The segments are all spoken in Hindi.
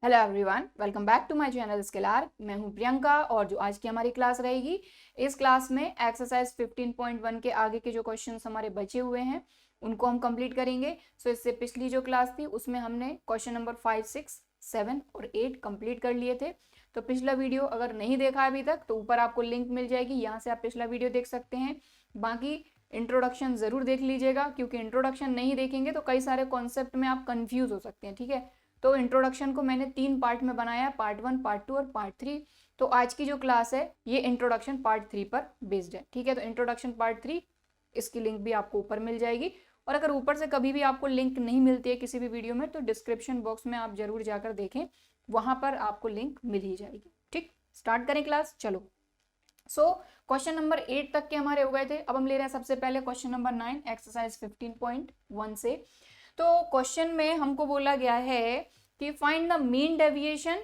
Hello everyone, welcome back to my channel Skillar. मैं हूं प्रियंका और जो आज की हमारी क्लास रहेगी, इस क्लास में एक्सरसाइज 15.1 के आगे के जो क्वेश्चंस हमारे बचे हुए हैं उनको हम कंप्लीट करेंगे। सो इससे पिछली जो क्लास थी उसमें हमने क्वेश्चन नंबर 5, 6, 7 और 8 कंप्लीट कर लिए थे। तो पिछला वीडियो अगर नहीं देखा अभी तक तो ऊपर आपको लिंक मिल जाएगी, यहाँ से आप पिछला वीडियो देख सकते हैं। बाकी इंट्रोडक्शन जरूर देख लीजिएगा, क्योंकि इंट्रोडक्शन नहीं देखेंगे तो कई सारे कॉन्सेप्ट में आप कंफ्यूज हो सकते हैं। ठीक है, तो इंट्रोडक्शन को मैंने 3 पार्ट में बनाया, पार्ट 1, पार्ट 2 और पार्ट 3। तो आज की जो क्लास है ये इंट्रोडक्शन पार्ट 3 पर बेस्ड है। ठीक है, तो इंट्रोडक्शन पार्ट 3, इसकी लिंक भी आपको ऊपर मिल जाएगी। और अगर ऊपर से कभी भी आपको लिंक नहीं मिलती है किसी भी वीडियो में तो डिस्क्रिप्शन बॉक्स में आप जरूर जाकर देखें, वहां पर आपको लिंक मिल ही जाएगी। ठीक, स्टार्ट करें क्लास, चलो। सो क्वेश्चन नंबर 8 तक के हमारे हो गए थे। अब हम ले रहे हैं सबसे पहले क्वेश्चन नंबर 9 एक्सरसाइज 15.1 से। तो क्वेश्चन में हमको बोला गया है कि फाइंड द मीन डेविएशन।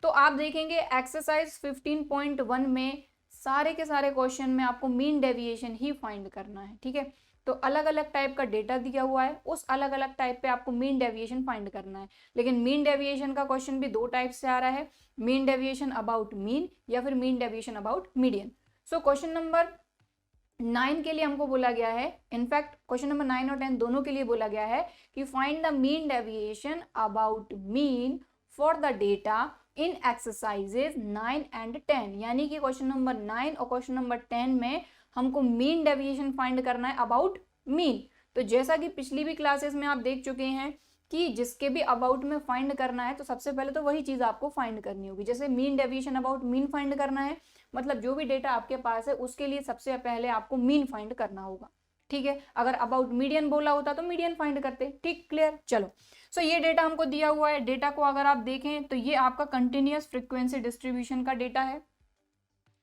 तो आप देखेंगे एक्सरसाइज 15.1 में सारे के सारे क्वेश्चन में आपको मीन डेविएशन ही फाइंड करना है। ठीक है, तो अलग अलग टाइप का डेटा दिया हुआ है, उस अलग अलग टाइप पे आपको मीन डेविएशन फाइंड करना है। लेकिन मीन डेविएशन का क्वेश्चन भी दो टाइप से आ रहा है, मीन डेविएशन अबाउट मीन या फिर mean deviation about median. So question number 9 के लिए हमको बोला गया है, इनफैक्ट क्वेश्चन नंबर 9 और 10 दोनों के लिए बोला गया है कि find the mean deviation about mean for the data in exercises 9 and 10। यानी कि क्वेश्चन नंबर 9 और क्वेश्चन नंबर 10 में हमको मीन डेविएशन फाइंड करना है अबाउट मीन। तो जैसा कि पिछली भी क्लासेस में आप देख चुके हैं कि जिसके भी अबाउट में फाइंड करना है तो सबसे पहले तो वही चीज आपको फाइंड करनी होगी। जैसे mean deviation about mean find करना है, मतलब जो भी डेटा आपके पास है उसके लिए सबसे पहले आपको मीन फाइंड करना होगा। ठीक है, अगर अबाउट मीडियन बोला होता तो मीडियन फाइंड करते। ठीक, क्लियर, चलो। सो ये डेटा हमको दिया हुआ है। डेटा को अगर आप देखें तो ये आपका कंटिन्यूअस फ्रीक्वेंसी डिस्ट्रीब्यूशन का डेटा है।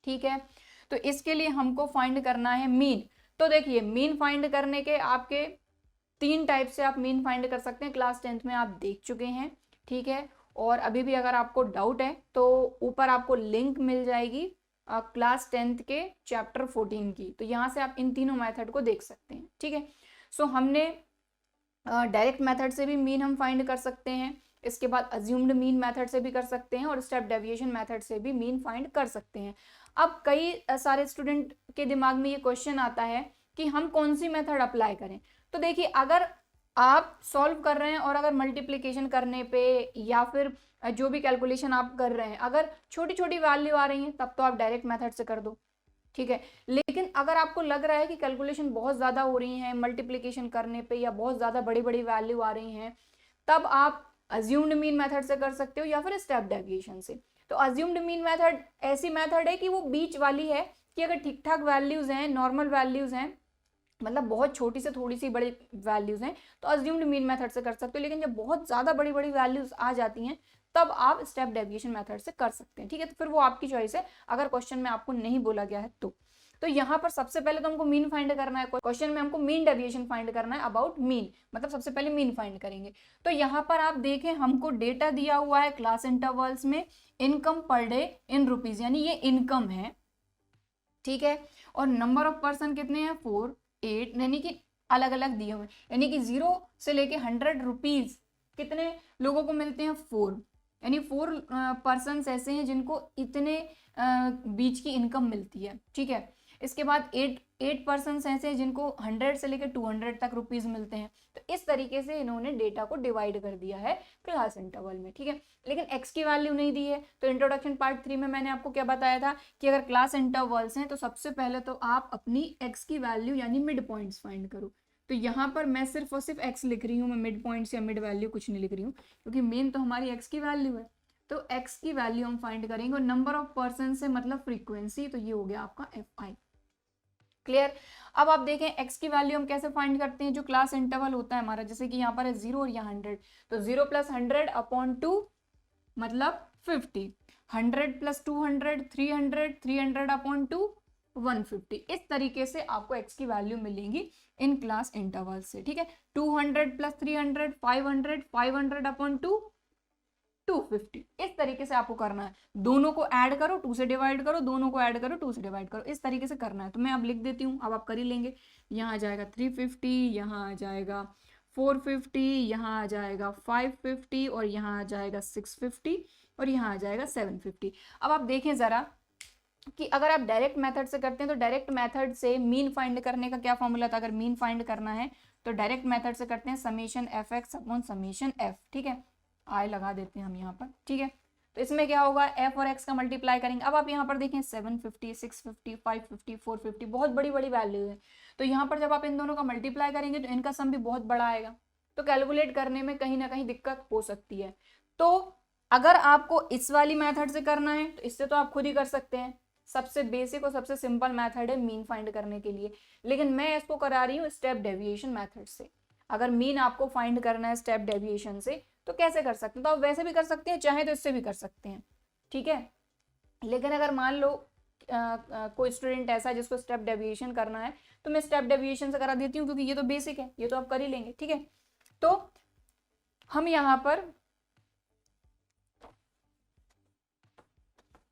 ठीक है, तो इसके लिए हमको फाइंड करना है मीन। तो देखिए, मीन फाइंड करने के आपके 3 टाइप से आप मीन फाइंड कर सकते हैं, क्लास 10th में आप देख चुके हैं। ठीक है, और अभी भी अगर आपको डाउट है तो ऊपर आपको लिंक मिल जाएगी क्लास 10th के चैप्टर 14 की, तो यहाँ से आप इन तीनों मेथड को देख सकते हैं। ठीक है, सो हमने डायरेक्ट मेथड से भी मीन हम फाइंड कर सकते हैं, इसके बाद अज्यूम्ड मीन मेथड से भी कर सकते हैं और स्टेप डेविएशन मेथड से भी मीन फाइंड कर सकते हैं। अब कई सारे स्टूडेंट के दिमाग में ये क्वेश्चन आता है कि हम कौन सी मेथड अप्लाई करें। तो देखिए, अगर आप सॉल्व कर रहे हैं और अगर मल्टीप्लिकेशन करने पे या फिर जो भी कैलकुलेशन आप कर रहे हैं अगर छोटी छोटी वैल्यू आ रही है तब तो आप डायरेक्ट मेथड से कर दो। ठीक है, लेकिन अगर आपको लग रहा है कि कैलकुलेशन बहुत ज्यादा हो रही है मल्टीप्लिकेशन करने पे या बहुत ज्यादा बड़ी बड़ी वैल्यू आ रही हैं, तब आप अज्यूम्ड मीन मेथड से कर सकते हो या फिर स्टेप डेविएशन से। तो अज्यूम्ड मीन मेथड ऐसी मेथड है कि वो बीच वाली है कि अगर ठीक ठाक वैल्यूज हैं, नॉर्मल वैल्यूज हैं, मतलब बहुत छोटी से थोड़ी सी बड़ी वैल्यूज हैं तो अज्यूम्ड मीन मेथड से कर सकते हो। लेकिन जब बहुत ज्यादा बड़ी बड़ी वैल्यूज आ जाती हैं तब आप स्टेप डेविएशन मेथड से कर सकते हैं। ठीक है, तो फिर वो आपकी चॉइस है, अगर क्वेश्चन में आपको नहीं बोला गया है तो यहाँ पर सबसे पहले तो हमको मीन फाइंड करना है। क्वेश्चन में हमको मीन डेविएशन फाइंड करना है अबाउट मीन, मतलब सबसे पहले मीन फाइंड करेंगे। तो यहाँ पर आप देखें हमको डेटा दिया हुआ है क्लास इंटरवल्स में, income per day in rupees, यानी ये इनकम है। ठीक है, और नंबर ऑफ पर्सन कितने हैं, 4, 8, यानी कि अलग अलग दिए हुए, यानी कि 0 से लेके 100 रुपीज कितने लोगों को मिलते हैं, 4, यानी 4 पर्सन ऐसे हैं जिनको इतने बीच की इनकम मिलती है। ठीक है, इसके बाद 8 पर्सन ऐसे हैं जिनको 100 से लेकर 200 तक रुपीज मिलते हैं। तो इस तरीके से इन्होंने डेटा को डिवाइड कर दिया है क्लास इंटरवल में। ठीक है, लेकिन एक्स की वैल्यू नहीं दी है। तो इंट्रोडक्शन पार्ट 3 में मैंने आपको क्या बताया था कि अगर क्लास इंटरवल्स हैं तो सबसे पहले तो आप अपनी एक्स की वैल्यू यानी मिड पॉइंट्स फाइंड करो। तो यहाँ पर मैं सिर्फ और सिर्फ एक्स लिख रही हूँ, मैं मिड पॉइंट्स या मिड वैल्यू कुछ नहीं लिख रही हूँ, क्योंकि मेन तो हमारी एक्स की वैल्यू है। तो एक्स की वैल्यू हम फाइंड करेंगे और नंबर ऑफ पर्सन से मतलब फ्रीक्वेंसी, तो ये हो गया आपका FI। क्लियर। अब आप देखें एक्स की वैल्यू हम कैसे फाइंड करते हैं, जो क्लास इंटरवल होता है हमारा, जैसे कि यहाँ पर है 0 और यहाँ 100, तो 0 + 100 अपॉन 2 मतलब 50, 100 + 200 300, 300 अपॉन 2 150। इस तरीके से आपको एक्स की वैल्यू मिलेंगी इन क्लास इंटरवल से। ठीक है, 200 + 300 500, 500 अपॉन 2 250। इस तरीके से आपको करना है, दोनों को ऐड करो 2 से डिवाइड करो, दोनों को ऐड करो 2 से डिवाइड करो, इस तरीके से करना है। तो मैं अब लिख देती हूँ, अब आप कर ही लेंगे। यहाँ आ जाएगा 350, यहाँ आ जाएगा 450, यहाँ आ जाएगा 550 और यहाँ आ जाएगा 650 और यहाँ आ जाएगा 750। अब आप देखें ज़रा कि अगर आप डायरेक्ट मेथड से करते हैं तो डायरेक्ट मेथड से मीन फाइंड करने का क्या फॉर्मूला था? अगर मीन फाइंड करना है तो डायरेक्ट मेथड से करते हैं summation F x upon summation F, ठीक है, आई लगा देते हैं हम यहाँ पर, ठीक है। तो इसमें क्या होगा, एफ और एक्स का मल्टीप्लाई करेंगे। अब आप यहाँ पर देखें 750, 650, 550, 450 बहुत बड़ी बड़ी वैल्यू है, तो यहाँ पर जब आप इन दोनों का मल्टीप्लाई करेंगे तो इनका सम भी बहुत बड़ा आएगा, तो कैलकुलेट करने में कहीं ना कहीं दिक्कत हो सकती है। तो अगर आपको इस वाली मेथड से करना है तो इससे तो आप खुद ही कर सकते हैं, सबसे बेसिक और सबसे सिंपल मेथड है मीन फाइंड करने के लिए, लेकिन मैं इसको करा रही हूँ स्टेप डेविएशन मेथड से। अगर मीन आपको फाइंड करना है स्टेप डेविएशन से तो कैसे कर सकते हैं? तो आप वैसे भी कर सकते हैं, चाहे तो इससे भी कर सकते हैं, ठीक है। लेकिन अगर मान लो कोई स्टूडेंट ऐसा है जिसको स्टेप डेविएशन करना है तो मैं स्टेप डेविएशन से करा देती हूँ, क्योंकि ये तो बेसिक है, ये तो आप कर ही लेंगे, ठीक है। तो हम यहाँ पर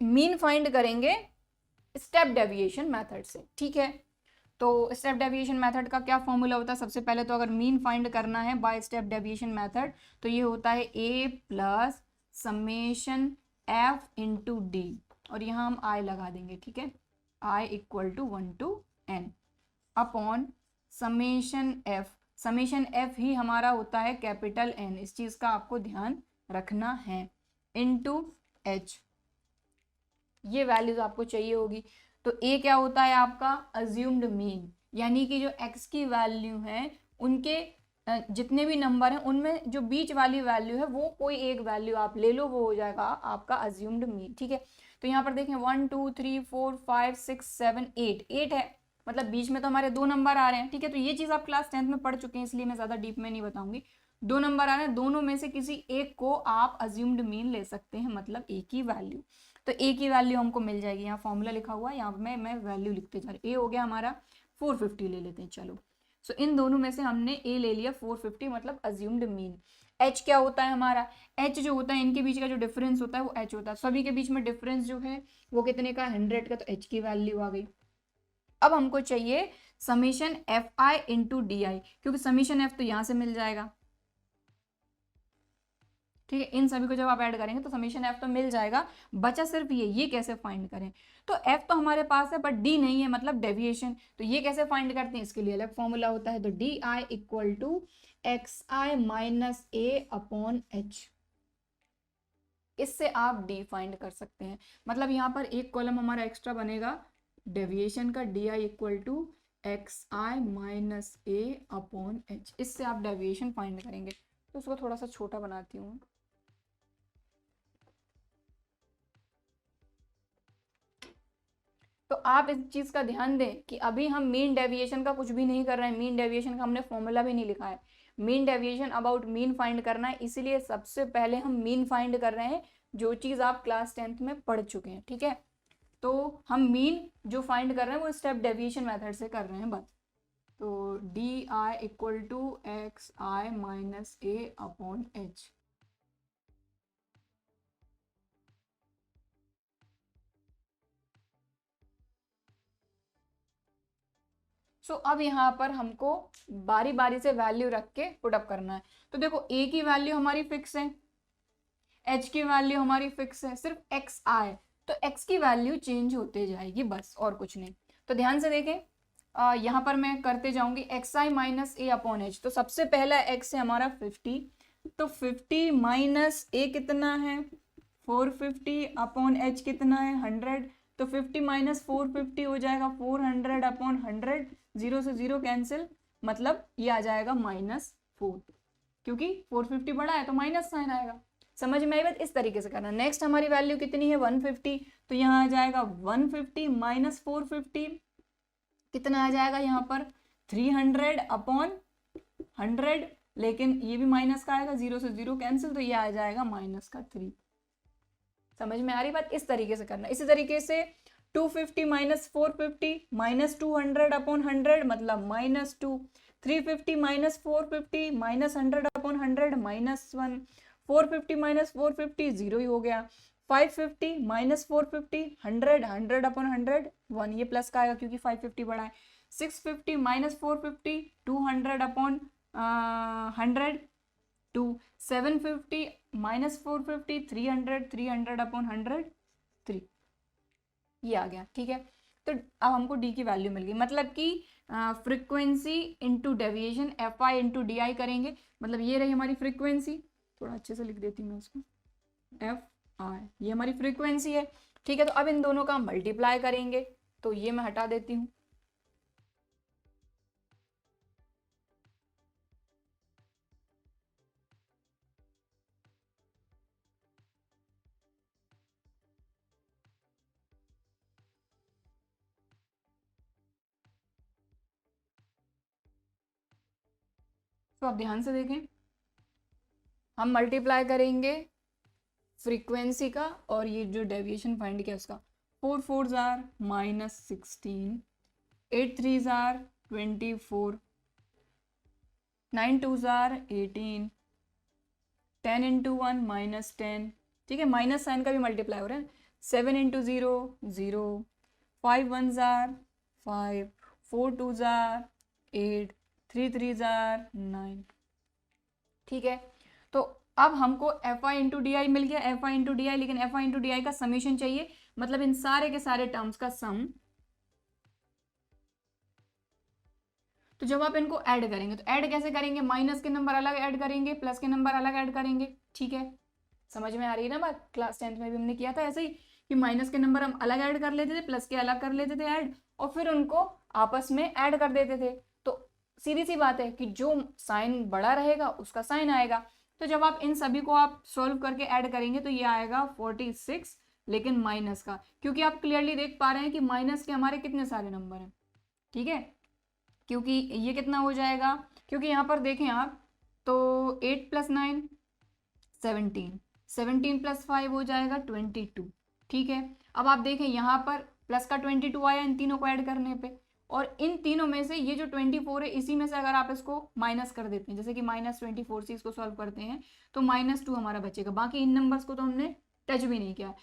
मीन फाइंड करेंगे स्टेप डेविएशन मेथड से, ठीक है। तो स्टेप डेविएशन मेथड का क्या फॉर्मूला होता है? सबसे पहले तो अगर मीन फाइंड करना है बाय स्टेप डेविएशन मेथड तो ये होता है a plus summation f into D, और यहाँ हम i लगा देंगे, ठीक है, i equal to 1 to n upon summation f। समेशन f ही हमारा होता है कैपिटल N, इस चीज का आपको ध्यान रखना है, इंटू h, ये वैल्यूज आपको चाहिए होगी। तो a क्या होता है आपका अज्यूम्ड मीन, यानी कि जो x की वैल्यू है उनके जितने भी नंबर हैं उनमें जो बीच वाली वैल्यू है वो कोई एक वैल्यू आप ले लो, वो हो जाएगा आपका अज्यूम्ड मीन, ठीक है। तो यहाँ पर देखें 1 2 3 4 5 6 7 8 है, मतलब बीच में तो हमारे 2 नंबर आ रहे हैं, ठीक है। तो ये चीज़ आप क्लास 10th में पढ़ चुके हैं, इसलिए मैं ज़्यादा डीप में नहीं बताऊंगी। 2 नंबर आ रहे हैं, दोनों में से किसी एक को आप अज्यूम्ड मीन ले सकते हैं, मतलब ए की वैल्यू। तो ए की वैल्यू हमको मिल जाएगी, यहाँ फॉर्मूला लिखा हुआ है, यहाँ पे मैं वैल्यू लिखते जा रही। ए हो गया हमारा 450, ले लेते हैं, चलो। सो इन दोनों में से हमने ए ले लिया 450, मतलब अज्यूम्ड मीन। एच क्या होता है हमारा? एच जो होता है इनके बीच का जो डिफरेंस होता है वो एच होता है, सभी के बीच में डिफरेंस जो है वो कितने का, 100 का, तो एच की वैल्यू आ गई। अब हमको चाहिए summation F I into D आई, क्योंकि समीशन एफ तो यहाँ से मिल जाएगा, ठीक है। इन सभी को जब आप ऐड करेंगे तो समीशन एफ तो मिल जाएगा, बचा सिर्फ ये कैसे फाइंड करें? तो एफ तो हमारे पास है बट डी नहीं है, मतलब डेविएशन, तो ये कैसे फाइंड करते हैं? इसके लिए अलग फॉर्मूला होता है। तो D I equal to X I minus A upon H, इससे आप डी फाइंड कर सकते हैं। मतलब यहाँ पर एक कॉलम हमारा एक्स्ट्रा बनेगा डेविएशन का, D I equal to X I minus A upon H, इससे आप डेविएशन फाइंड करेंगे। तो उसको थोड़ा सा छोटा बनाती हूँ। तो आप इस चीज का ध्यान दें कि अभी हम मीन डेविएशन का कुछ भी नहीं कर रहे हैं, मीन डेविएशन का हमने फॉर्मूला भी नहीं लिखा है। Mean deviation about mean find करना है, इसीलिए सबसे पहले हम मीन फाइंड कर रहे हैं, जो चीज आप क्लास 10th में पढ़ चुके हैं, ठीक है। तो हम मीन जो फाइंड कर रहे हैं वो स्टेप डेविएशन मेथड से कर रहे हैं बस। तो D I equal to X I minus A upon H. अब यहाँ पर हमको बारी बारी से वैल्यू रख के पुटअप करना है। तो देखो ए की वैल्यू हमारी फिक्स है, एच की वैल्यू हमारी फिक्स है, सिर्फ एक्स आए तो एक्स की वैल्यू चेंज होते जाएगी बस, और कुछ नहीं। तो ध्यान से देखें, यहाँ पर मैं करते जाऊंगी x I minus A upon H. तो सबसे पहला एक्स है हमारा 50, तो 50 माइनस ए कितना है 450 अपॉन एच कितना है 100, तो 50 माइनस 450 हो जाएगा 400 अपॉन 100, 0 से 0 कैंसिल, मतलब ये आ जाएगा -4, क्योंकि 450 बड़ा है तो माइनस साइन आएगा। समझ में आई बात? इस तरीके से करना। नेक्स्ट हमारी वैल्यू कितनी है 150, तो यहाँ आ जाएगा 150 माइनस 450 कितना आ जाएगा यहाँ पर 300 अपॉन 100, लेकिन ये भी माइनस का आएगा, 0 से 0 कैंसिल, तो ये आ जाएगा -3। समझ में आ रही बात? इस तरीके से करना। इसी तरीके से 250 माइनस 450 माइनस 200 अपॉन 100, मतलब -2, 350 माइनस 450 माइनस 100 अपॉन 100, -1, 450 माइनस 450 0 ही हो गया, 550 माइनस 450 100, 100 अपॉन 100 1, ये प्लस का आएगा क्योंकि 550 बड़ा है, 650 minus 450 200 upon 100 to 750 minus 450 300 300 upon 100 3, ये आ गया। ठीक है, तो अब हमको डी की वैल्यू मिल गई, मतलब कि frequency into deviation F I into D आई करेंगे, मतलब ये रही हमारी फ्रीक्वेंसी, थोड़ा अच्छे से लिख देती हूँ मैं इसको, एफ आई ये हमारी फ्रीक्वेंसी है। ठीक है, तो अब इन दोनों का मल्टीप्लाई करेंगे, तो ये मैं हटा देती हूँ। तो आप ध्यान से देखें, हम मल्टीप्लाई करेंगे फ्रीक्वेंसी का और ये जो डेविएशन फाइंड किया उसका। 4 4 जार -16, 8 3 जार 24, 9 2 जार 18, 10 इंटू 1 -10। ठीक है, माइनस साइन का भी मल्टीप्लाई हो रहा है। 7 इंटू 0 0, 5 1 जार 5, 4 2 जार 8, 3 3 जार 9। ठीक है, तो अब हमको F I into D I मिल गया, F I into D I, लेकिन F I into D I का समीशन चाहिए, मतलब इन सारे के सारे टर्म्स का सम। तो जब आप इनको ऐड करेंगे, तो ऐड कैसे करेंगे, माइनस के नंबर अलग ऐड करेंगे, प्लस के नंबर अलग ऐड करेंगे। ठीक है, समझ में आ रही है ना बात, क्लास 10th में भी हमने किया था ऐसे ही, कि माइनस के नंबर हम अलग ऐड कर लेते थे, प्लस के अलग कर लेते थे ऐड, और फिर उनको आपस में ऐड कर देते थे। तो सीधी सी बात है कि जो साइन बड़ा रहेगा उसका साइन आएगा। तो जब आप इन सभी को आप सोल्व करके ऐड करेंगे तो ये आएगा 46, लेकिन माइनस का, क्योंकि आप क्लियरली देख पा रहे हैं कि माइनस के हमारे कितने सारे नंबर हैं। ठीक है, क्योंकि ये कितना हो जाएगा, क्योंकि यहाँ पर देखें आप तो 8 + 9 17, 17 + 5 हो जाएगा 22। ठीक है, अब आप देखें यहाँ पर प्लस का 22 आया इन तीनों को ऐड करने पे, और इन तीनों में से ये जो 24 है इसी में से अगर आप इसको माइनस कर देते हैं, जैसे कि -24 से इसको सॉल्व करते हैं तो -2 हमारा बचेगा। बाकी इन नंबर्स को तो हमने टच भी नहीं किया।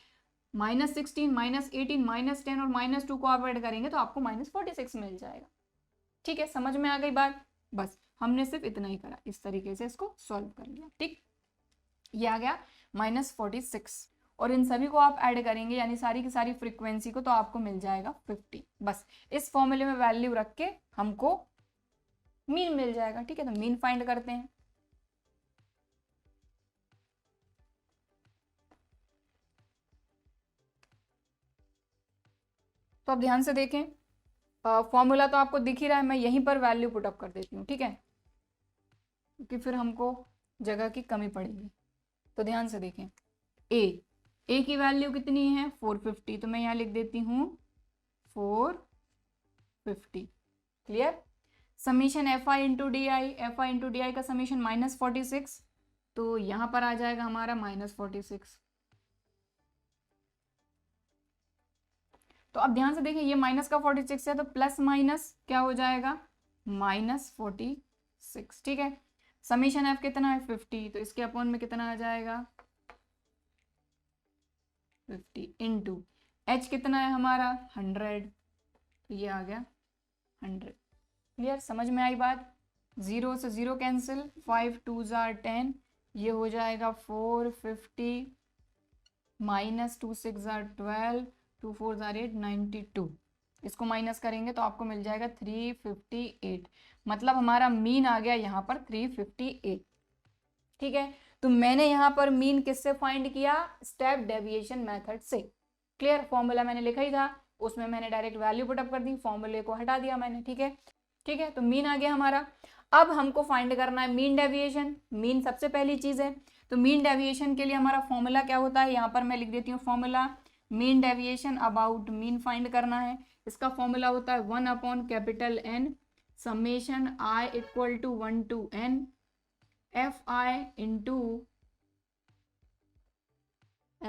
-16 -18 -10 और -2 को आप ऐड करेंगे तो आपको -46 मिल जाएगा। ठीक है, समझ में आ गई बात, बस हमने सिर्फ इतना ही करा, इस तरीके से इसको सॉल्व कर लिया। ठीक, ये आ गया -46, और इन सभी को आप ऐड करेंगे यानी सारी की सारी फ्रीक्वेंसी को, तो आपको मिल जाएगा 50। बस इस फॉर्मूले में वैल्यू रख के हमको मीन मिल जाएगा। ठीक है, तो मीन फाइंड करते हैं। तो आप ध्यान से देखें, फॉर्मूला तो आपको दिख ही रहा है, मैं यहीं पर वैल्यू पुट अप कर देती हूँ। ठीक है, क्योंकि फिर हमको जगह की कमी पड़ेगी। तो ध्यान से देखें, ए की वैल्यू कितनी है 450, तो मैं यहाँ लिख देती हूँ 450। Clear, summation F I into D I, F I into D I का समीशन -46, तो यहाँ पर आ जाएगा हमारा -46। तो अब ध्यान से देखिए, ये माइनस का 46 है तो प्लस माइनस क्या हो जाएगा -46। ठीक है, समीशन एफ कितना है 50, तो इसके अपॉन में कितना आ जाएगा 50 इंटू एच कितना है हमारा 100, तो ये आ गया 100। क्लियर, समझ में आई बात, 0 से 0 कैंसिल, 5 2 जार 10, ये हो जाएगा 450 -2 6 जार 12, 2 4 जार 8 92। इसको माइनस करेंगे तो आपको मिल जाएगा 358, मतलब हमारा मीन आ गया यहाँ पर 358। ठीक है, तो मैंने यहाँ पर मीन किससे फाइंड किया, स्टेप डेविएशन मेथड से। क्लियर, फॉर्मूला मैंने लिखा ही था, उसमें मैंने डायरेक्ट वैल्यू पुट अप कर दी, फॉर्मूले को हटा दिया मैंने। ठीक है, ठीक है, तो मीन आ गया हमारा। अब हमको फाइंड करना है मीन डेविएशन, मीन सबसे पहली चीज है। तो मीन डेविएशन के लिए हमारा फॉर्मूला क्या होता है, यहाँ पर मैं लिख देती हूँ formula, mean deviation about mean find करना है। इसका फॉर्मूला होता है 1/N summation I = 1 to N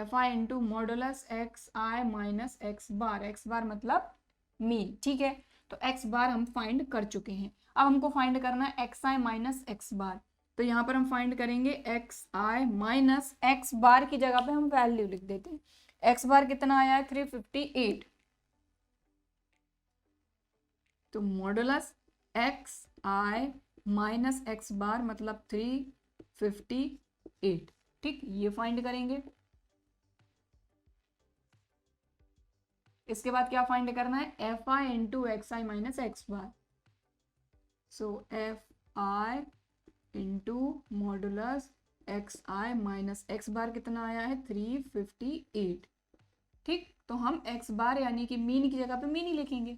fi into modulus xi minus x bar, x बार मतलब मीन। ठीक है, तो x बार हम फाइंड कर चुके हैं। अब हमको फाइंड करना है xi माइनस x बार, तो यहाँ पर हम फाइंड करेंगे xi माइनस x बार की जगह पे हम वैल्यू लिख देते हैं। x बार कितना आया है 358, तो modulus xi minus X bar मतलब 358। ठीक, ये फाइंड करेंगे। इसके बाद क्या फाइंड करना है, F I into X I minus X bar. So F I into modulus X I minus X bar कितना आया है, 358। ठीक, तो हम एक्स बार यानी कि मीन की जगह पे मीन ही लिखेंगे।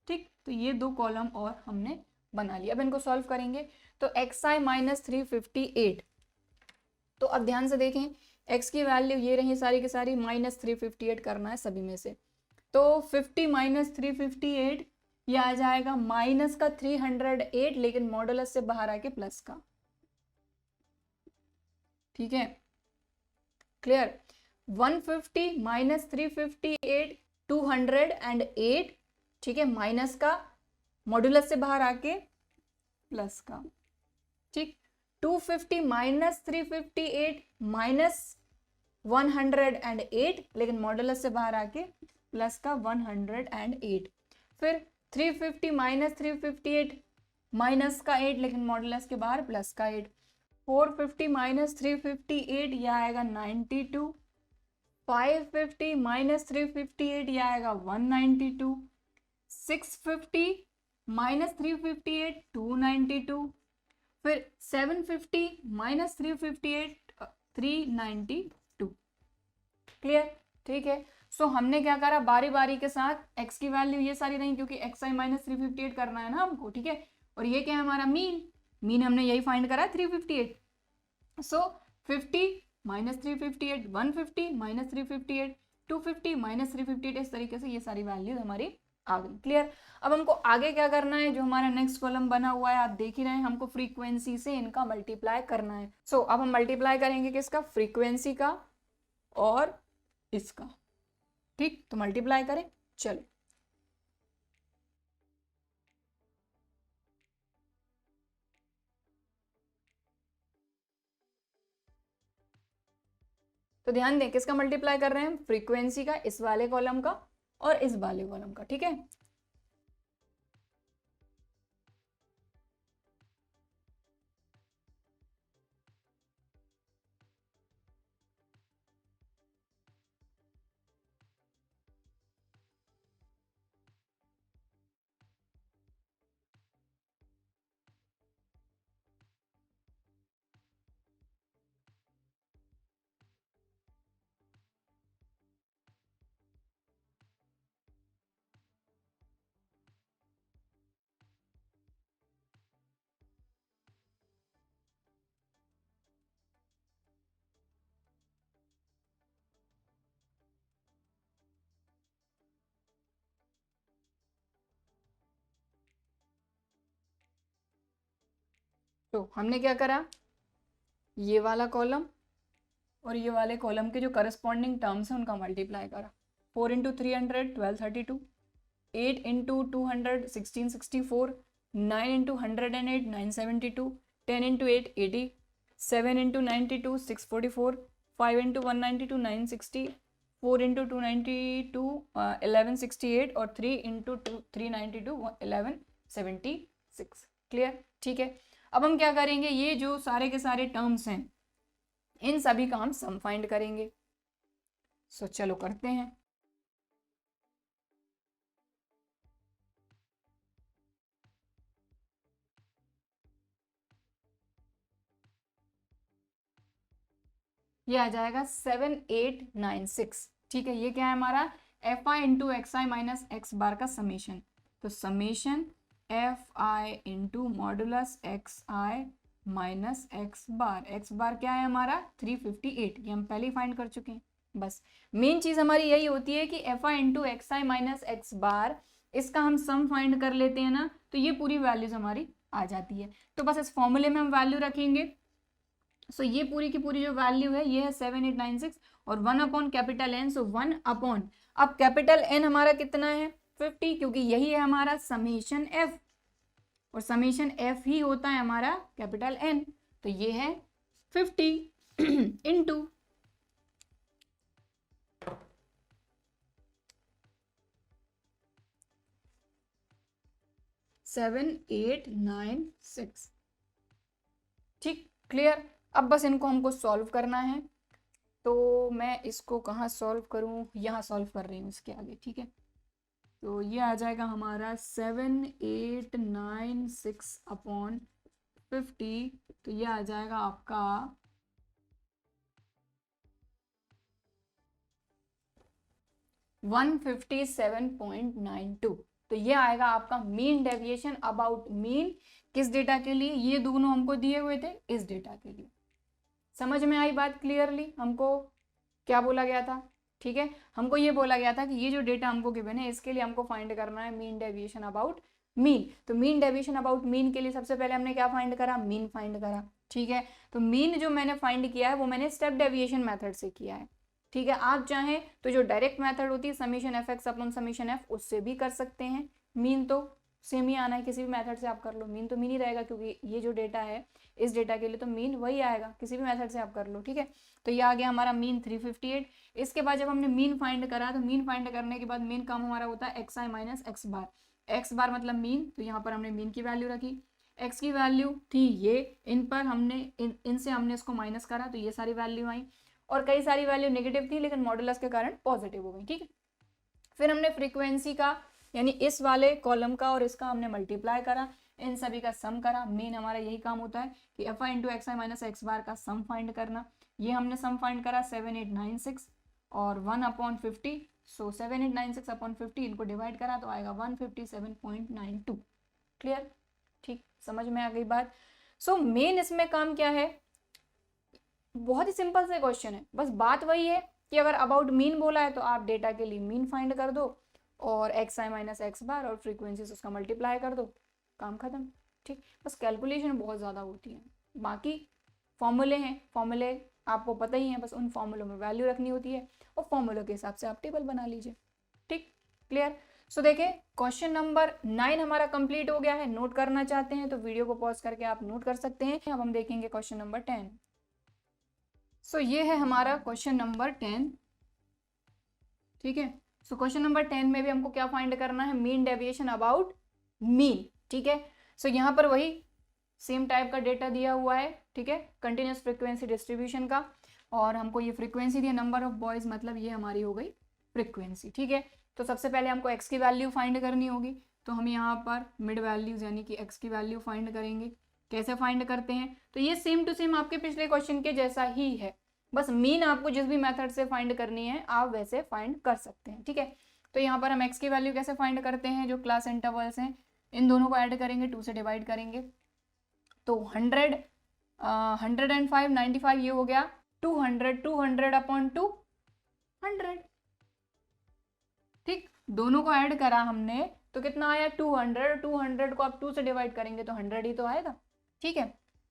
ठीक, तो ये दो कॉलम और हमने बना लिया। अब इनको सॉल्व करेंगे तो एक्स आई माइनस 358। तो अब ध्यान से देखें, एक्स की वैल्यू ये रही सारी की सारी, माइनस 358 करना है सभी में से। तो 50 माइनस 358 ये आ जाएगा माइनस का 308, लेकिन मॉडुलस से बाहर आके प्लस का। ठीक है, क्लियर। 150 माइनस 358 208। ठीक है, माइनस का मॉडुलस से बाहर आके प्लस का। ठीक, 250 माइनस 358 माइनस 108, लेकिन मॉडुलस से बाहर आके प्लस का 108। फिर 350 माइनस 358 माइनस का 8, लेकिन मॉडुलस के बाहर प्लस का 8। 450 माइनस 358 ये आएगा 92। 550 माइनस 358 ये आएगा 192। 650 माइनस 358 292। फिर 750 माइनस 358 392। क्लियर, ठीक है। सो हमने क्या करा, बारी बारी के साथ एक्स की वैल्यू ये सारी नहीं, क्योंकि एक्स आई माइनस 358 करना है ना हमको। ठीक है, और ये क्या है हमारा मीन, मीन हमने यही फाइंड करा 358। सो 50 माइनस 358, 150 माइनस 358, 250 माइनस 358, इस तरीके से ये सारी वैल्यूज हमारी आ गई। क्लियर। अब हमको आगे क्या करना है, जो हमारा नेक्स्ट कॉलम बना हुआ है आप देख ही रहे हैं, हमको फ्रीक्वेंसी से इनका मल्टीप्लाई करना है। सो अब हम मल्टीप्लाई करेंगे किसका, फ्रीक्वेंसी का और इसका। ठीक, तो मल्टीप्लाई करें, चलो। तो ध्यान दें किसका मल्टीप्लाई कर रहे हैं, फ्रीक्वेंसी का, इस वाले कॉलम का और इस वाले कॉलम का। ठीक है, तो हमने क्या करा, ये वाला कॉलम और ये वाले कॉलम के जो करस्पॉन्डिंग टर्म्स हैं उनका मल्टीप्लाई करा। 4 into 300 1232, 8 into 200 1664, 9 into 108 972, 10 into 8 80, 7 into 92 644, 5 into 192 960, 4 into 292 1168 और 3 इंटू 392 1176। क्लियर, ठीक है। अब हम क्या करेंगे, ये जो सारे के सारे टर्म्स हैं इन सभी का हम सम फाइंड करेंगे। सो चलो करते हैं। ये आ जाएगा 7896। ठीक है, ये क्या है हमारा, F I into X I minus X bar का समेशन। तो summation F I into modulus X I minus X bar क्या है हमारा 358, ये हम पहले ही फाइंड कर चुके हैं। बस मेन चीज हमारी यही होती है कि F I into X I minus X bar, इसका हम सम फाइंड कर लेते हैं ना, तो ये पूरी वैल्यूज हमारी आ जाती है। तो बस इस फॉर्मूले में हम वैल्यू रखेंगे। सो ये पूरी की पूरी जो वैल्यू है ये है 7896 और 1 अपॉन कैपिटल एन। सो 1 अपॉन, अब कैपिटल एन हमारा कितना है 50, क्योंकि यही है हमारा समेशन एफ, और समेशन एफ ही होता है हमारा कैपिटल एन। तो ये है 50 इंटू 7896। ठीक, क्लियर। अब बस इनको हमको सॉल्व करना है, तो मैं इसको कहाँ सॉल्व करूँ, यहाँ सॉल्व कर रही हूँ इसके आगे। ठीक है, तो ये आ जाएगा हमारा 7896 अपॉन 50, तो ये आ जाएगा आपका 157.92। तो ये आएगा आपका मीन डेविएशन अबाउट मीन, किस डेटा के लिए, ये दोनों हमको दिए हुए थे इस डेटा के लिए। समझ में आई बात क्लियरली? हमको क्या बोला गया था? ठीक है, हमको ये बोला गया था कि ये जो डेटा हमको गिवन है इसके लिए हमको फाइंड करना है मीन डेविएशन अबाउट मीन। तो मीन डेविएशन अबाउट मीन के लिए सबसे पहले हमने क्या फाइंड करा, मीन फाइंड करा। ठीक है, तो मीन जो मैंने फाइंड किया है वो मैंने स्टेप डेविएशन मेथड से किया है। ठीक है, आप चाहें तो जो डायरेक्ट मेथड होती है summation F x upon summation F, उससे भी कर सकते हैं। मीन तो सेम ही आना है, किसी भी मेथड से आप कर लो, मीन तो मीन ही रहेगा, क्योंकि ये जो डेटा है इस डेटा के लिए तो मीन वही आएगा, किसी भी मेथड से आप कर लो। ठीक है, तो ये आ गया हमारा मीन 358। इसके बाद जब हमने मीन फाइंड करा, तो मीन फाइंड करने के बाद मेन काम हमारा होता है x I minus X bar. X bar मतलब मीन, तो यहाँ पर हमने मीन की वैल्यू रखी, एक्स की वैल्यू थी ये, इन पर हमने इनसे हमने इसको माइनस करा, तो ये सारी वैल्यू आई, और कई सारी वैल्यू नेगेटिव थी लेकिन मॉडुलस के कारण पॉजिटिव हो गई। ठीक है, फिर हमने फ्रीक्वेंसी का यानी इस वाले कॉलम का और इसका हमने मल्टीप्लाई करा, इन सभी का सम करा। मेन हमारा यही काम होता है कि F I into X I minus X bar का सम फाइंड करना। ये हमने सम फाइंड करा 7896 और 1/50, सो 7896 अपॉन 50 इनको डिवाइड करा तो आएगा 157.92। क्लियर? ठीक, समझ में आ गई बात? सो मेन इसमें काम क्या है, बहुत ही सिंपल से क्वेश्चन है, बस बात वही है कि अगर अबाउट मीन बोला है तो आप डेटा के लिए मीन फाइंड कर दो और एक्स आई माइनस एक्स बार और फ्रीक्वेंसी से उसका मल्टीप्लाई कर दो, काम खत्म। ठीक, बस कैलकुलेशन बहुत ज़्यादा होती है, बाकी फॉर्मूले हैं, फॉर्मूले आपको पता ही है, बस उन फॉर्मूलों में वैल्यू रखनी होती है और फॉर्मूलों के हिसाब से आप टेबल बना लीजिए। ठीक, क्लियर? सो देखिए क्वेश्चन नंबर 9 हमारा कंप्लीट हो गया है। नोट करना चाहते हैं तो वीडियो को पॉज करके आप नोट कर सकते हैं। अब हम देखेंगे क्वेश्चन नंबर 10। सो ये है हमारा क्वेश्चन नंबर 10। ठीक है, सो क्वेश्चन नंबर 10 में भी हमको क्या फाइंड करना है, मीन डेविएशन अबाउट मीन। ठीक है, सो यहाँ पर वही सेम टाइप का डेटा दिया हुआ है। ठीक है, कंटिन्यूस फ्रीक्वेंसी डिस्ट्रीब्यूशन का, और हमको ये फ्रीक्वेंसी दिया नंबर ऑफ बॉयज, मतलब ये हमारी हो गई फ्रीक्वेंसी। ठीक है, तो सबसे पहले हमको एक्स की वैल्यू फाइंड करनी होगी, तो हम यहाँ पर मिड वैल्यूज यानी कि एक्स की वैल्यू फाइंड करेंगे। कैसे फाइंड करते हैं, तो ये सेम टू सेम आपके पिछले क्वेश्चन के जैसा ही है, बस मीन आपको जिस भी मेथड से फाइंड करनी है आप वैसे फाइंड कर सकते हैं। ठीक है, तो यहाँ पर हम एक्स की वैल्यू कैसे फाइंड करते हैं, जो क्लास इंटरवल्स हैं इन दोनों को ऐड करेंगे, 2 से डिवाइड करेंगे, तो 100 105 95 ये हो गया 200, 200 अपॉन 2 100। ठीक, दोनों को ऐड करा हमने तो कितना आया 200, 200 को आप 2 से डिवाइड करेंगे तो 100 ही तो आएगा। ठीक है,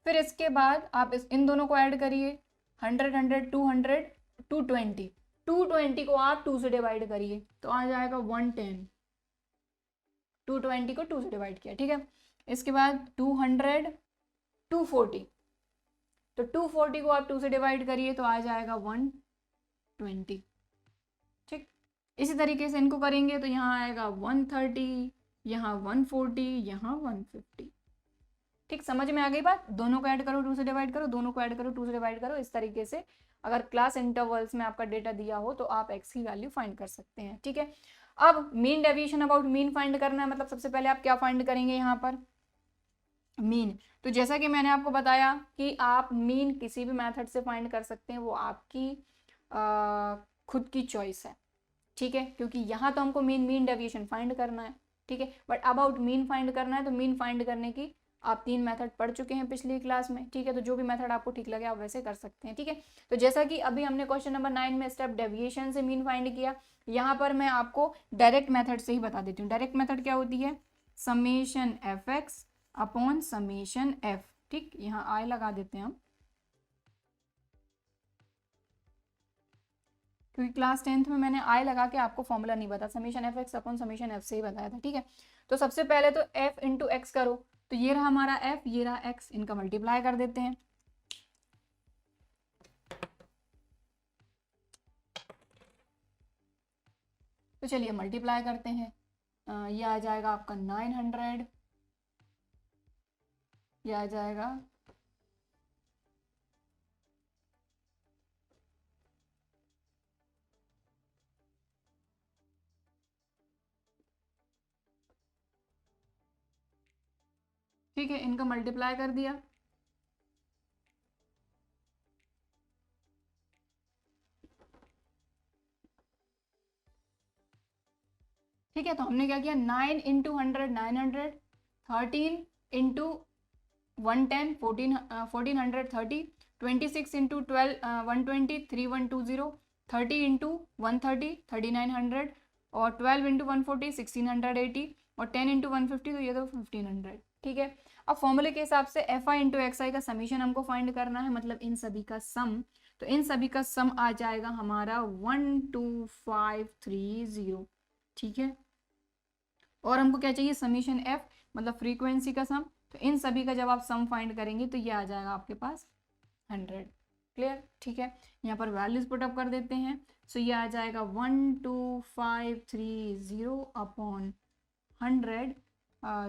फिर इसके बाद आप इन दोनों को ऐड करिए, 100 100 200 220, 220 को आप 2 से डिवाइड करिए तो आ जाएगा 110, 220 को 2 से डिवाइड किया। ठीक है, इसके बाद 200 240, तो 240 को आप 2 से डिवाइड करिए तो आ जाएगा 120। ठीक, इसी तरीके से इनको करेंगे तो यहाँ आएगा 130, यहाँ 140, यहाँ 150। ठीक, समझ में आ गई बात? दोनों को ऐड करो 2 से डिवाइड करो, दोनों को ऐड करो 2 से डिवाइड करो, इस तरीके से अगर क्लास इंटरवल्स में आपका डेटा दिया हो तो आप एक्स की वैल्यू फाइंड कर सकते हैं। ठीक है, अब mean deviation about mean find करना है, मतलब सबसे पहले आप क्या फाइंड करेंगे यहाँ पर, मीन। तो जैसा कि मैंने आपको बताया कि आप मीन किसी भी मेथड से फाइंड कर सकते हैं, वो आपकी खुद की चॉइस है। ठीक है, क्योंकि यहाँ तो हमको मीन डेविएशन फाइंड करना है। ठीक है, बट अबाउट मीन फाइंड करना है तो मीन फाइंड करने की आप 3 मेथड पढ़ चुके हैं पिछली क्लास में। ठीक है, तो जो भी मेथड आपको ठीक लगे आप वैसे कर सकते हैं। ठीक है, तो जैसा कि अभी हमने क्वेश्चन नंबर 9 में स्टेप डेविएशन से मीन फाइंड किया, यहाँ पर मैं आपको डायरेक्ट मेथड से ही बता देती हूँ। डायरेक्ट मेथड क्या होती है, summation F x upon summation F. ठीक, यहाँ आई लगा देते हैं हम, क्योंकि क्लास 10th में मैंने आई लगा के आपको फॉर्मूला नहीं बताया, summation F x upon summation F से ही बताया था। ठीक है, तो सबसे पहले तो एफ इंटू एक्स करो, तो ये रहा हमारा एफ, ये रहा एक्स, इनका मल्टीप्लाई कर देते हैं। तो चलिए मल्टीप्लाई करते हैं, ये आ जाएगा आपका 900 ये आ जाएगा ठीक है, इनका मल्टीप्लाई कर दिया, ठीक है। तो हमने क्या किया, 9 इंटू 100 900, 13 इंटू 110 1430, 26 इंटू 12 120 3120, 30 इंटू 130 3900, और 12 इंटू 140 1680, और 10 इंटू 150 तो ये तो 1500, ठीक है। अब फॉर्मूले के हिसाब से एफ आई इंटू एक्स आई का समीशन हमको फाइंड करना है, मतलब इन सभी का सम। तो इन सभी का सम आ जाएगा हमारा 12530, ठीक है। और हमको क्या चाहिए, समीशन एफ मतलब फ्रीक्वेंसी का सम। तो इन सभी का जब आप सम फाइंड करेंगे तो ये आ जाएगा आपके पास 100, क्लियर, ठीक है। यहाँ पर वैल्यूज पुटअप कर देते हैं। सो ये आ जाएगा 12530 अपॉन 100,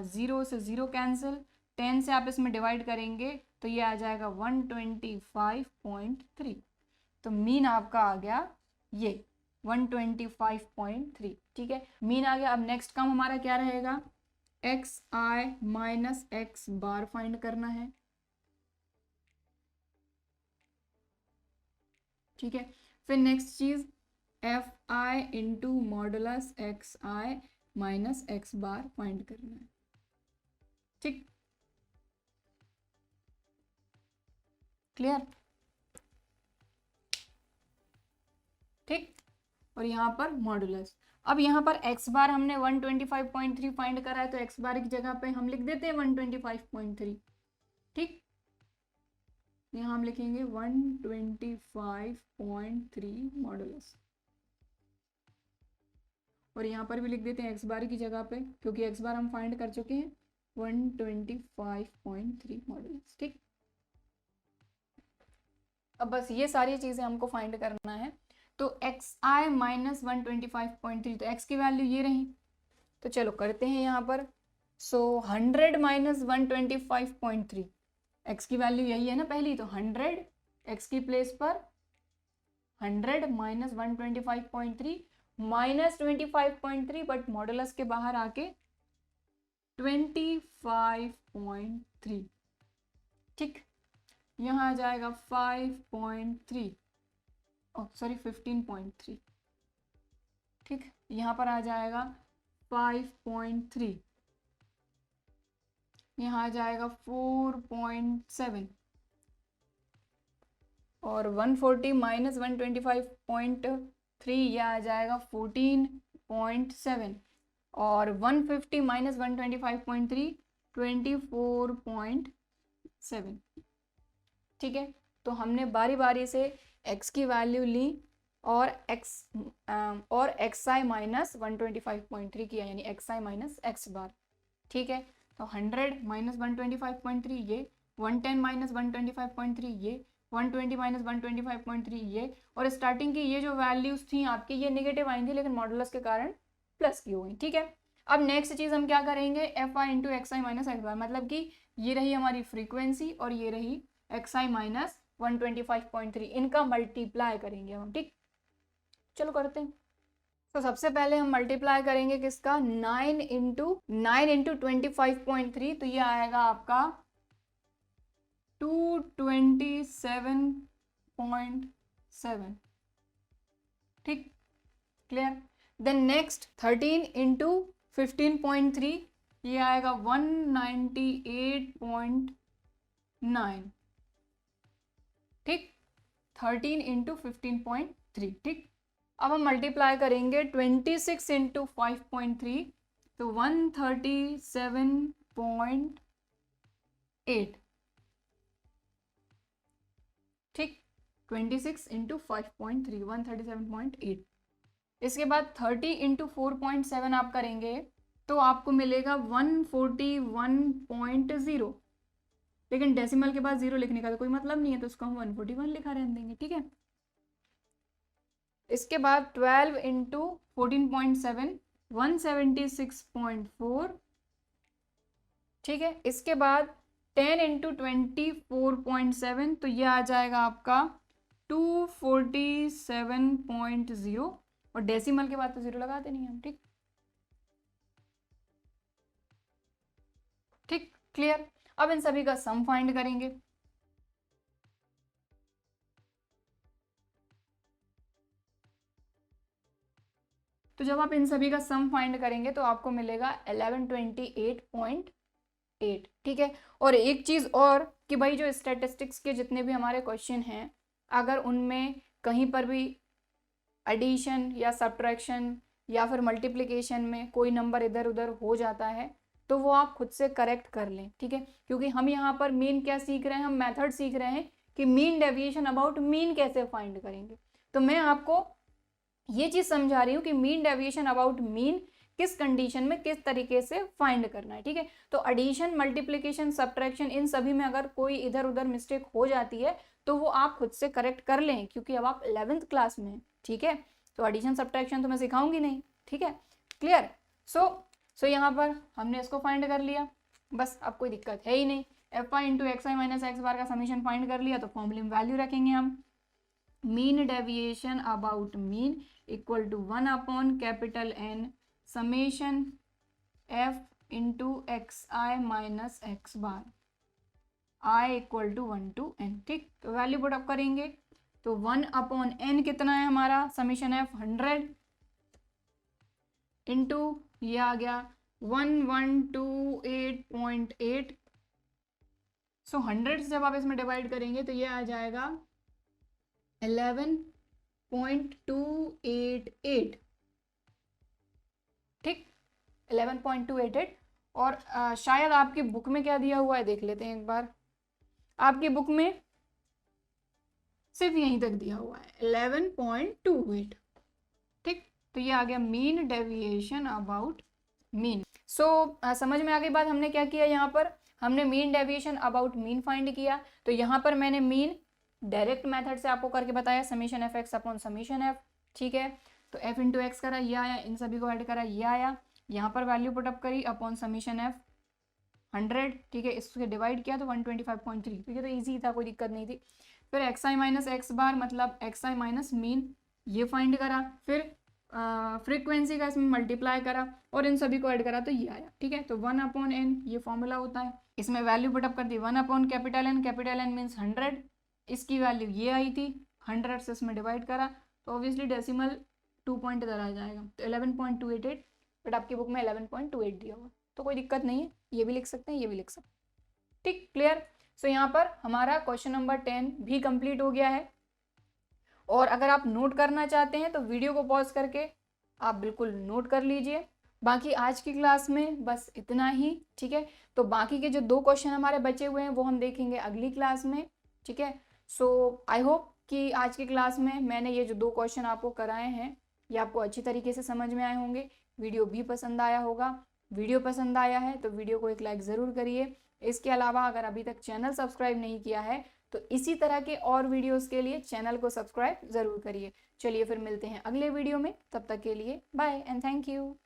0 से 0 कैंसिल, 10 से आप इसमें डिवाइड करेंगे तो ये आ जाएगा 125.3। तो मीन आपका आ गया ये 125.3, ठीक है, मीन आ गया। अब नेक्स्ट काम हमारा क्या रहेगा, x I minus X bar find करना है, ठीक है। फिर नेक्स्ट चीज F I into modulus X I minus X bar find करना है, ठीक, क्लियर, ठीक। और यहाँ पर मॉडुलस, अब यहाँ पर x बार हमने 125.3 फाइंड करा है, तो x बार की जगह पे हम लिख देते हैं 125.3, ठीक। यहाँ हम लिखेंगे 125.3 मॉडुलस, और यहाँ पर भी लिख देते हैं x बार की जगह पे, क्योंकि x बार हम फाइंड कर चुके हैं 125.3 मॉडुलस, ठीक। अब बस ये सारी चीजें हमको फाइंड करना है। तो एक्स आई माइनस 125.3, तो x की वैल्यू ये रही। तो चलो करते हैं यहाँ पर। सो 100 माइनस 125.3, x की वैल्यू यही है ना पहली, तो 100 x की प्लेस पर 100 माइनस 125.3 माइनस 25.3, बट मॉडुलस के बाहर आके 25.3, ठीक। यहाँ आ जाएगा 5.3, सॉरी 15.3, ठीक। यहाँ पर आ जाएगा 5.3, यहाँ आ जाएगा 4.7, और 140 माइनस 125.3 यह आ जाएगा 14.7, और 150 माइनस 125.3 24.7, ठीक है। तो हमने बारी बारी से x की वैल्यू ली और एक्स आई माइनस 125.3 किया, यानी एक्स आई माइनस एक्स बार, ठीक है। तो 100 माइनस 125.3 ये, 110 माइनस 125.3 ये, 120 माइनस 125.3 ये, और स्टार्टिंग की ये जो वैल्यूज थी आपकी ये नेगेटिव आई थी, लेकिन मॉडुलस के कारण प्लस की हो गई, ठीक है। अब नेक्स्ट चीज हम क्या करेंगे, F I into X I minus X bar, मतलब कि ये रही हमारी फ्रीक्वेंसी और ये रही एक्स आई माइनस 125.3, इनका मल्टीप्लाई करेंगे हम, ठीक। चलो करते हैं। तो सबसे पहले हम मल्टीप्लाई करेंगे किसका, 9 इंटू 25.3, तो ये आएगा आपका 227.7, ठीक, क्लियर। देन नेक्स्ट 13 इंटू 15.3, ये आएगा 198.9, ठीक, 13 इंटू 15.3, ठीक। अब हम मल्टीप्लाई करेंगे 26 इंटू 5.3, तो 137.8, ठीक, 26 इंटू 5.3 137.8। इसके बाद 30 इंटू 4.7 आप करेंगे तो आपको मिलेगा 141.0, लेकिन डेसिमल के बाद 0 लिखने का तो कोई मतलब नहीं है, तो उसको हम 141 लिखा रहने देंगे, ठीक है। इसके बाद 12 इंटू 14.7 176.4, ठीक है। इसके बाद 10 इंटू 24.7, तो ये आ जाएगा आपका 247.0, और डेसिमल के बाद तो 0 लगाते नहीं हम। ठीक ठीक, क्लियर। अब इन सभी का सम फाइंड करेंगे। तो जब आप इन सभी का सम फाइंड करेंगे तो आपको मिलेगा 1128.8। ठीक है। और एक चीज और कि भाई जो स्टैटिस्टिक्स के जितने भी हमारे क्वेश्चन हैं, अगर उनमें कहीं पर भी एडिशन या सब्ट्रैक्शन या फिर मल्टीप्लिकेशन में कोई नंबर इधर उधर हो जाता है तो वो आप खुद से करेक्ट कर लें। ठीक है, क्योंकि हम यहाँ पर मेन क्या सीख रहे हैं, हम मेथड सीख रहे हैं कि मीन डेविएशन अबाउट मीन कैसे फाइंड करेंगे। तो मैं आपको ये चीज समझा रही हूँ कि मीन डेविएशन अबाउट मीन किस कंडीशन में किस तरीके से फाइंड करना है। ठीक है, तो एडिशन, मल्टीप्लिकेशन, सब्ट्रैक्शन, इन सभी में अगर कोई इधर उधर मिस्टेक हो जाती है तो वो आप खुद से करेक्ट कर लें, क्योंकि अब आप 11th क्लास में हैं। ठीक है, तो एडिशन सब्ट्रैक्शन तो मैं सिखाऊंगी नहीं। ठीक है, क्लियर। सो यहाँ पर हमने इसको फाइंड कर लिया, बस अब कोई दिक्कत है ही नहीं। F I into X I minus X bar का समीशन फाइंड कर लिया, तो फॉर्मूले में वैल्यू रखेंगे हम। Mean deviation about mean equal to 1 upon capital N summation F into X I minus X bar, I equal to 1 to N। ठीक, तो वैल्यू पुट अप करेंगे तो 1 अपॉन N कितना है हमारा, समीशन F 100 इंटू ये आ गया 1128.8। सो 100 से जब आप इसमें डिवाइड करेंगे तो ये आ जाएगा 11.288। ठीक, 11.288। और शायद आपकी बुक में क्या दिया हुआ है देख लेते हैं एक बार। आपकी बुक में सिर्फ यहीं तक दिया हुआ है 11.28। ठीक, तो ये आ गया मीन डेविएशन अबाउट मीन। सो समझ में आ गई बात। हमने क्या किया, यहाँ पर हमने mean deviation about mean find किया। तो यहाँ पर मैंने मीन डायरेक्ट मेथड से आपको करके बताया, summation F x upon summation F. ठीक है, तो एफ इंटू एक्स करा, ये आया, इन सभी को ऐड करा, ये आया, यहाँ पर वैल्यू पुटअप करी अपॉन समीशन एफ 100। ठीक है, इससे डिवाइड किया तो 125.3। तो ये तो ईजी था, कोई दिक्कत नहीं थी। फिर x I minus X bar मतलब एक्स आई माइनस मीन, ये फाइंड करा। फिर फ्रीक्वेंसी का इसमें मल्टीप्लाई करा और इन सभी को ऐड करा तो ये आया। ठीक है, तो 1 अपॉन एन ये फॉर्मूला होता है। इसमें वैल्यू पुटअप कर दी 1 अपॉन कैपिटल एन मीन्स 100, इसकी वैल्यू ये आई थी, 100 से इसमें डिवाइड करा तो ऑब्वियसली डेसिमल 2 पॉइंट इधर आ जाएगा, तो 11.288। बट आपकी बुक में 11.28 दिया हुआ, तो कोई दिक्कत नहीं है, ये भी लिख सकते हैं, ये भी लिख सकते हैं। ठीक, क्लियर। सो यहाँ पर हमारा क्वेश्चन नंबर 10 भी कंप्लीट हो गया है। और अगर आप नोट करना चाहते हैं तो वीडियो को पॉज करके आप बिल्कुल नोट कर लीजिए। बाकी आज की क्लास में बस इतना ही। ठीक है, तो बाकी के जो 2 क्वेश्चन हमारे बचे हुए हैं वो हम देखेंगे अगली क्लास में। ठीक है, सो आई होप कि आज की क्लास में मैंने ये जो 2 क्वेश्चन आपको कराए हैं ये आपको अच्छी तरीके से समझ में आए होंगे। वीडियो भी पसंद आया होगा। वीडियो पसंद आया है तो वीडियो को एक लाइक ज़रूर करिए। इसके अलावा अगर अभी तक चैनल सब्सक्राइब नहीं किया है तो इसी तरह के और वीडियोस के लिए चैनल को सब्सक्राइब ज़रूर करिए। चलिए फिर मिलते हैं अगले वीडियो में, तब तक के लिए बाय एंड थैंक यू।